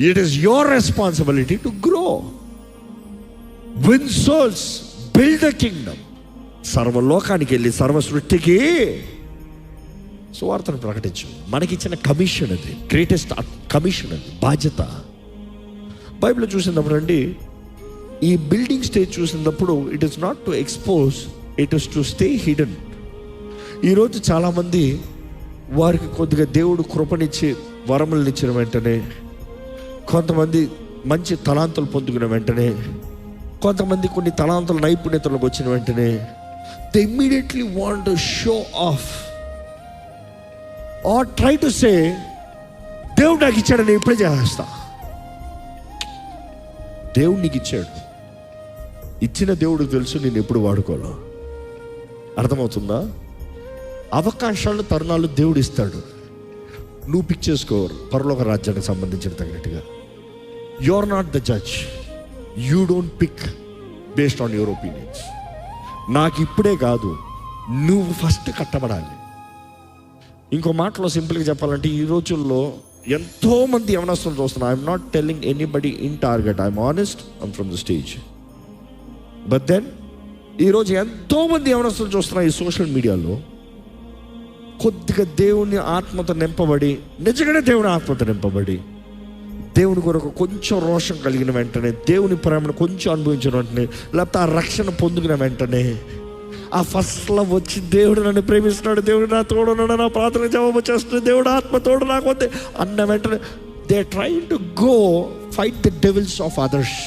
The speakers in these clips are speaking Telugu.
It is your responsibility to grow, win souls, build the kingdom. సర్వలోకానికి వెళ్ళి సర్వ సృష్టికి సువార్తను ప్రకటించు. మనకిచ్చిన కమిషన్ అది, గ్రేటెస్ట్ కమిషన్ అది, బాధ్యత. బైబిల్ చూసినప్పుడు అండి, ఈ బిల్డింగ్ స్టేజ్ చూసినప్పుడు it is not to expose, it is to stay hidden. ఈరోజు చాలామంది వారికి కొద్దిగా దేవుడు కృపనిచ్చి వరములను ఇచ్చిన వెంటనే, కొంతమంది మంచి తలాంతులు పొందుకున్న వెంటనే, కొంతమంది కొన్ని తలాంతుల నైపుణ్యతలకు వచ్చిన వెంటనే they immediately want to show off or try to say, దేవుడు నాకు ఇచ్చాడు, నేను ఇప్పుడే చేస్తా. దేవుడు నీకు ఇచ్చాడు, ఇచ్చిన దేవుడికి తెలుసు నేను ఎప్పుడు వాడుకోవాలో. అర్థమవుతుందా? అవకాశాలు, తరుణాలు దేవుడు ఇస్తాడు, నువ్వు పిక్ చేసుకోవాలి. పరలోక రాజ్యానికి సంబంధించిన తగినట్టుగా you are not the judge, you don't pick based on your opinions. నాకు ఇప్పుడే కాదు, నువ్వు ఫస్ట్ కట్టబడాలి. ఇంకో మాటలో సింపుల్గా చెప్పాలంటే, ఈ రోజుల్లో ఎంతోమంది యవనస్తులు చూస్తున్నా. I'm not telling anybody in target, I'm honest, I'm from the stage. But then ఈరోజు ఎంతోమంది యవనస్తులు చూస్తున్నా ఈ సోషల్ మీడియాలో, కొద్దిగా దేవుని ఆత్మతో నింపబడి, నిజంగానే దేవుని ఆత్మతో నింపబడి, దేవుని కొరకు కొంచెం రోషం కలిగిన వెంటనే, దేవుని ప్రేమను కొంచెం అనుభవించిన వెంటనే, లేకపోతే ఆ రక్షణ పొందుకున్న వెంటనే, ఆ ఫస్ట్ లవ్ వచ్చి దేవుడు నన్ను ప్రేమిస్తున్నాడు, దేవుడు నా తోడున్నాడు, నా ప్రార్థన జవాబు చేస్తున్నాడు, దేవుడు ఆత్మ తోడు నాకు వద్దే అన్న వెంటనే they trying to go fight the devils of others.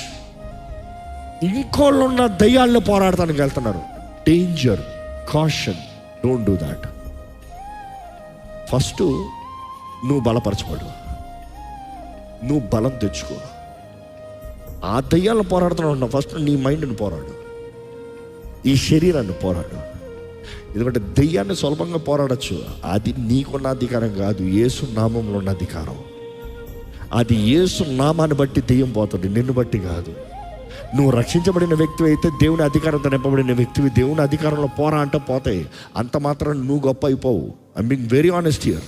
ఇంకోళ్ళు ఉన్న దయ్యాలను పోరాడటానికి వెళ్తున్నారు. Danger, caution, don't do that. First నువ్వు బలపరచబడు, నువ్వు బలం తెచ్చుకో. ఆ దయ్యాలను పోరాడుతున్నావు, ఫస్ట్ నీ మైండ్ని పోరాడు, ఈ శరీరాన్ని పోరాడు. ఎందుకంటే దెయ్యాన్ని సులభంగా పోరాడచ్చు, అది నీకున్న అధికారం కాదు, యేసు నామంలో ఉన్న అధికారం. అది యేసు నామాన్ని బట్టి దెయ్యం పోతుంది, నిన్ను బట్టి కాదు. నువ్వు రక్షించబడిన వ్యక్తి అయితే, దేవుని అధికారంతో నింపబడిన వ్యక్తివి, దేవుని అధికారంలో పోరా అంటే పోతాయి. అంత మాత్రం నువ్వు గొప్ప అయిపోవు. I'm being very honest here.